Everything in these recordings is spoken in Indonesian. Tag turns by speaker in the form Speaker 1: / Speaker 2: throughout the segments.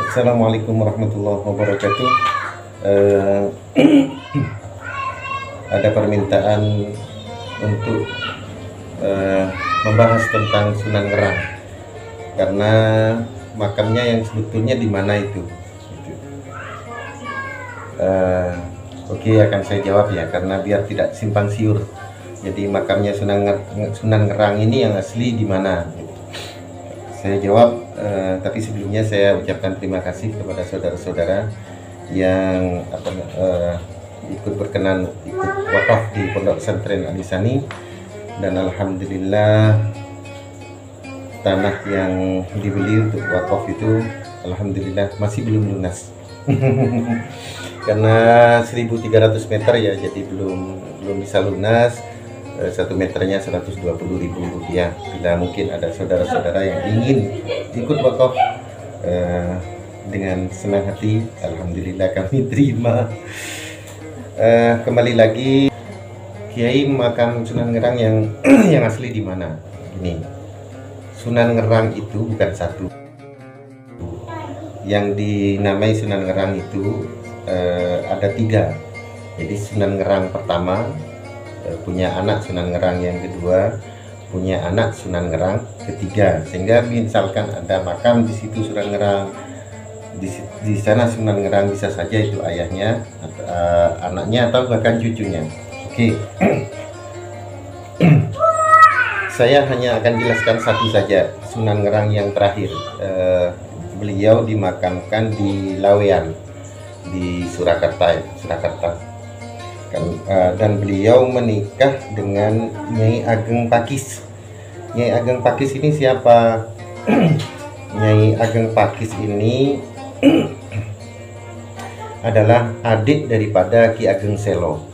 Speaker 1: Assalamualaikum warahmatullahi wabarakatuh. Eh, ada permintaan untuk membahas tentang Sunan Ngerang karena makamnya yang sebetulnya di mana itu. Gitu. Oke, akan saya jawab ya, karena biar tidak simpang siur. Jadi makamnya Sunan Ngerang ini yang asli di mana? Gitu. Saya jawab, tapi sebelumnya saya ucapkan terima kasih kepada saudara-saudara yang ikut berkenan ikut wakaf di Pondok Pesantren Alisani, dan alhamdulillah tanah yang dibeli untuk wakaf itu alhamdulillah masih belum lunas. Karena 1.300 meter ya, jadi belum bisa lunas. 1 meternya Rp120.000. Bila mungkin ada saudara-saudara yang ingin ikut wakaf, dengan senang hati alhamdulillah kami terima. Kembali lagi, Kiai makam Sunan Ngerang yang asli di mana? Ini Sunan Ngerang itu bukan satu. Yang dinamai Sunan Ngerang itu ada 3. Jadi Sunan Ngerang pertama punya anak Sunan Ngerang yang kedua, punya anak Sunan Ngerang ketiga, sehingga misalkan ada makam di situ Sunan Ngerang, di sana Sunan Ngerang bisa saja itu ayahnya, anaknya, atau bahkan cucunya. Oke. Saya hanya akan jelaskan satu saja, Sunan Ngerang yang terakhir. Beliau dimakamkan di Lawean di Surakarta. Dan beliau menikah dengan Nyai Ageng Pakis. Nyai Ageng Pakis ini siapa? Nyai Ageng Pakis ini adalah adik daripada Ki Ageng Selo,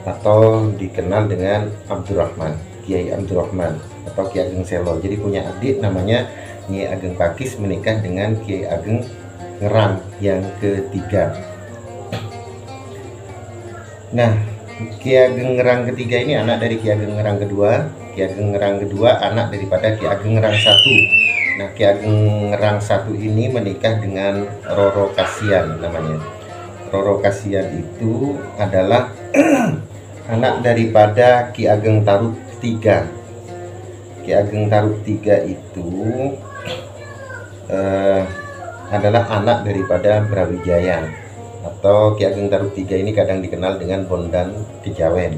Speaker 1: atau dikenal dengan Abdurrahman, Kiai Abdurrahman atau Ki Ageng Selo. Jadi punya adik namanya Nyai Ageng Pakis menikah dengan Kiai Ageng Ngerang yang ketiga. Nah, Ki Ageng Ngerang ketiga ini anak dari Ki Ageng Ngerang kedua. Ki Ageng Ngerang kedua anak daripada Ki Ageng Ngerang satu. Nah, Ki Ageng Ngerang satu ini menikah dengan Roro Kasian namanya. Roro Kasian itu adalah anak daripada Ki Ageng Tarub III. Ki Ageng Tarub III itu adalah anak daripada Brawijaya, atau Ki Ageng Tarub III ini kadang dikenal dengan Bondan Kejawen.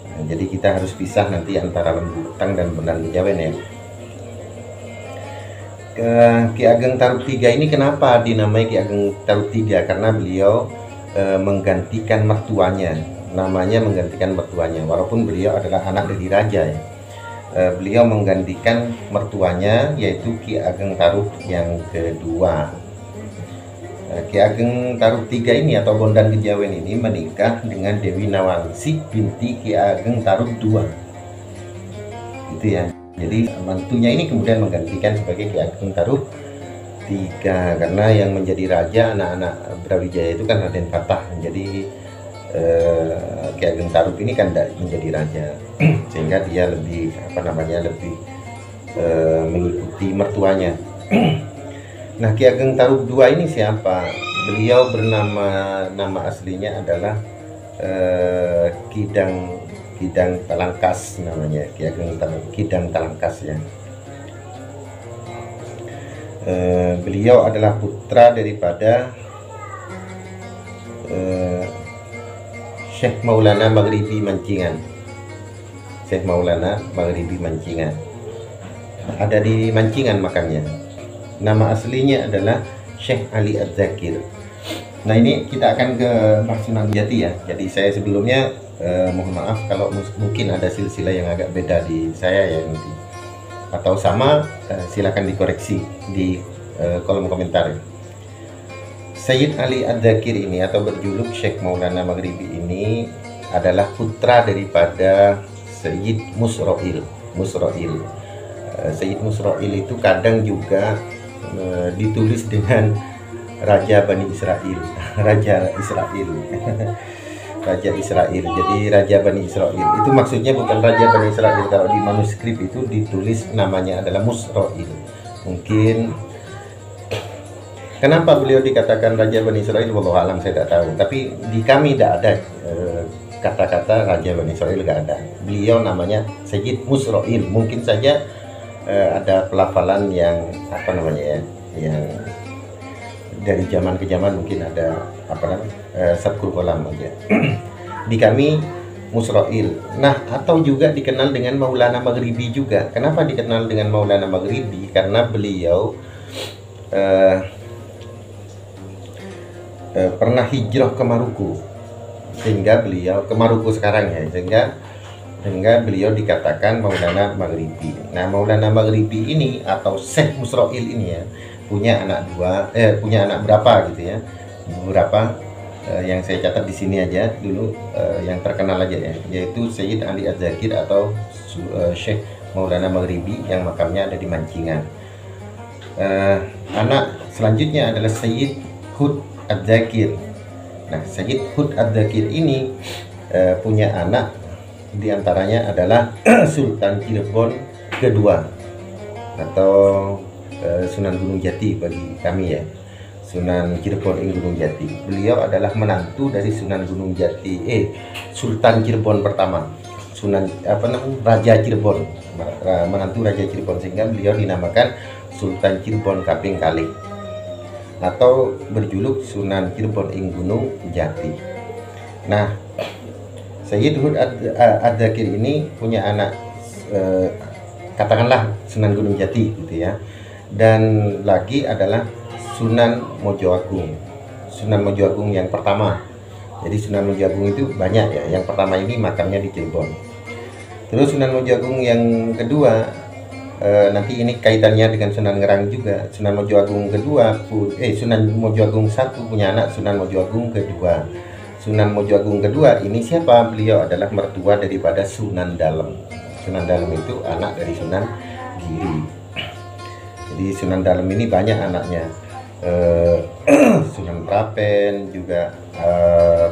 Speaker 1: Nah, jadi kita harus pisah nanti antara Lembu Betang dan Bondan Kejawen ya. Ki Ageng Tarub III ini kenapa dinamai Ki Ageng Tarub III? Karena beliau menggantikan mertuanya, namanya menggantikan mertuanya, walaupun beliau adalah anak dari raja ya. Beliau menggantikan mertuanya, yaitu Ki Ageng Tarub yang kedua. Ki Ageng Tarub III ini atau Bondan Kejawen ini menikah dengan Dewi Nawangsi binti Ki Ageng Tarub II. Itu ya. Jadi mantunya ini kemudian menggantikan sebagai Ki Ageng Tarub III, karena yang menjadi raja anak-anak Brawijaya itu kan Raden Fatah. Jadi Ki Ageng Tarub ini kan tidak menjadi raja, sehingga dia lebih lebih mengikuti mertuanya. Nah, Ki Ageng Tarub II ini siapa? Beliau nama aslinya adalah Kidang Talangkas namanya, Ki Ageng Kidang Talangkas ya. Beliau adalah putra daripada Syekh Maulana Maghribi Mancingan. Syekh Maulana Maghribi Mancingan ada di Mancingan makamnya. Nama aslinya adalah Syekh Ali Adzakir. Nah, ini kita akan ke Sunan Jati ya. Jadi saya sebelumnya mohon maaf kalau mungkin ada silsilah yang agak beda di saya ya nanti, atau sama, silakan dikoreksi di kolom komentar. Sayyid Ali Adzakir ini atau berjuluk Syekh Maulana Maghribi ini adalah putra daripada Sayyid Musroil. Sayyid Musroil itu kadang juga ditulis dengan Raja Bani Israel, Raja Israel. Raja Israel. Jadi Raja Bani Israel itu maksudnya bukan Raja Bani Israel. Kalau di manuskrip itu ditulis namanya adalah Musroil. Mungkin Kenapa beliau dikatakan Raja Bani Israel? Wallahu alam, saya tidak tahu. Tapi di kami tidak ada kata-kata Raja Bani Israel, tidak ada. Beliau namanya Sayyid Musroil. Mungkin saja ada pelafalan yang apa namanya ya, yang dari zaman ke zaman mungkin ada apa namanya sabkul kolam aja. Di kami Musroil. Nah, atau juga dikenal dengan Maulana Maghribi juga. Kenapa dikenal dengan Maulana Maghribi? Karena beliau pernah hijrah ke Maruku, sehingga beliau ke Maruku sekarang ya, sehingga beliau dikatakan Maulana Maghribi. Nah, Maulana Maghribi ini atau Syekh Musroil ini ya punya anak punya anak berapa gitu ya, beberapa yang saya catat di sini aja dulu, yang terkenal aja ya, yaitu Sayyid Ali Az-Zakir atau Syekh Maulana Maghribi yang makamnya ada di Mancingan. Anak selanjutnya adalah Sayyid Hud Az-Zakir. Nah, Sayyid Hud Az-Zakir ini punya anak, diantaranya adalah Sultan Cirebon kedua atau Sunan Gunung Jati bagi kami ya, Sunan Cirebon Gunung Jati. Beliau adalah menantu dari Sunan Gunung Jati, Sultan Cirebon pertama, Raja Cirebon, menantu Raja Cirebon, sehingga beliau dinamakan Sultan Cirebon Kaping Kalih atau berjuluk Sunan Cirebon Gunung Jati. Nah, Sayyid Hud Az-Zakir ini punya anak, katakanlah Sunan Gunung Jati gitu ya, dan lagi adalah Sunan Mojo Agung. Sunan Mojo Agung yang pertama. Jadi Sunan Mojo Agung itu banyak ya. Yang pertama ini makamnya di Cirebon. Terus Sunan Mojo Agung yang kedua, nanti ini kaitannya dengan Sunan Ngerang juga. Sunan Mojo Agung kedua, Sunan Mojo Agung satu punya anak Sunan Mojo Agung kedua. Sunan Mojo Agung kedua ini siapa? Beliau adalah mertua daripada Sunan Dalem. Sunan Dalem itu anak dari Sunan Giri. Jadi Sunan Dalem ini banyak anaknya. Sunan Prapen juga,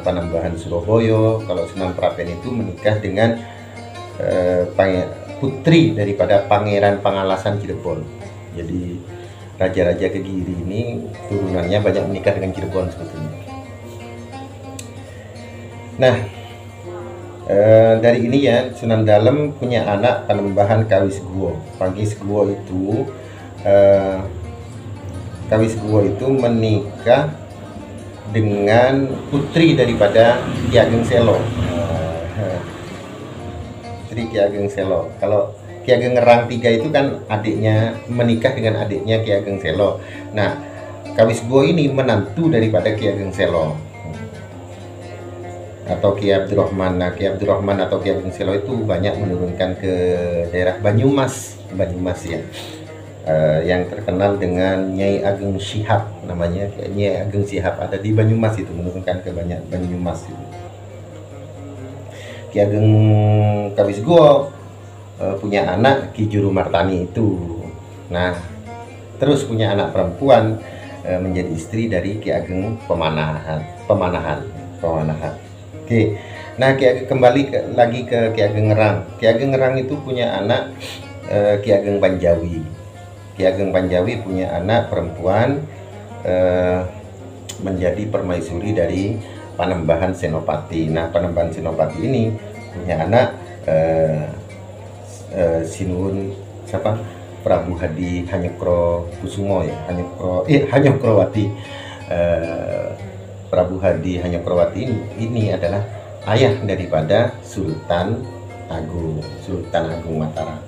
Speaker 1: Panembahan Surabaya. Kalau Sunan Prapen itu menikah dengan putri daripada Pangeran Pangalasan Cirebon. Jadi raja-raja Kediri ini turunannya banyak menikah dengan Cirebon sebetulnya. Nah, dari ini ya, Sunan Dalem punya anak Panembahan Kawis Guwo. Kawis Guwo itu menikah dengan putri daripada Ki Ageng Selo. Ki Ageng Selo. Kalau Ki Ageng Ngerang III itu kan adiknya, menikah dengan adiknya Ki Ageng Selo. Nah, Kawis Guwo ini menantu daripada Ki Ageng Selo atau Ki Abdurrahman. Nah, Ki Abdurrahman atau Ki Ageng Selo itu banyak menurunkan ke daerah Banyumas ya, yang terkenal dengan Nyai Ageng Syihab, namanya Nyai Ageng Syihab, ada di Banyumas itu, menurunkan ke banyak Banyumas itu. Ki Ageng Kawis Guwo punya anak Ki Juru Martani itu. Nah, terus punya anak perempuan menjadi istri dari Ki Ageng Pemanahan. Oke. Nah, kembali lagi ke Ki Ageng Ngerang. Ki Ageng Ngerang itu punya anak Ki Ageng Panjawi. Ki Ageng Panjawi punya anak perempuan menjadi permaisuri dari Panembahan Senopati. Nah, Panembahan Senopati ini punya anak Sinuwun siapa? Prabu Hadi Hanyokro Kusumo ya, Hanyokrowati. Prabu Hadi Hanyokrowati ini adalah ayah daripada Sultan Agung Mataram.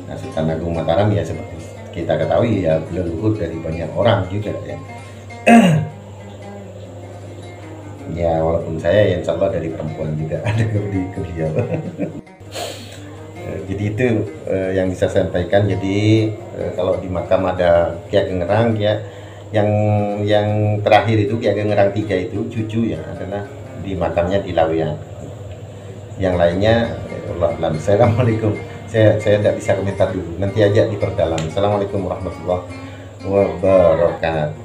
Speaker 1: Nah, Sultan Agung Mataram ya seperti kita ketahui ya, leluhur dari banyak orang juga ya. Ya, walaupun saya ya insya Allah dari perempuan juga ada ke beliau. Jadi itu yang bisa saya sampaikan. Jadi kalau di makam ada Ki Ageng Ngerang ya, yang terakhir itu Ki Ageng Ngerang III itu cucu ya, adalah di makamnya di Laweyan. Yang lainnya Allah. Assalamualaikum. Saya tidak bisa komentar dulu, nanti aja diperdalam. Assalamualaikum warahmatullahi wabarakatuh.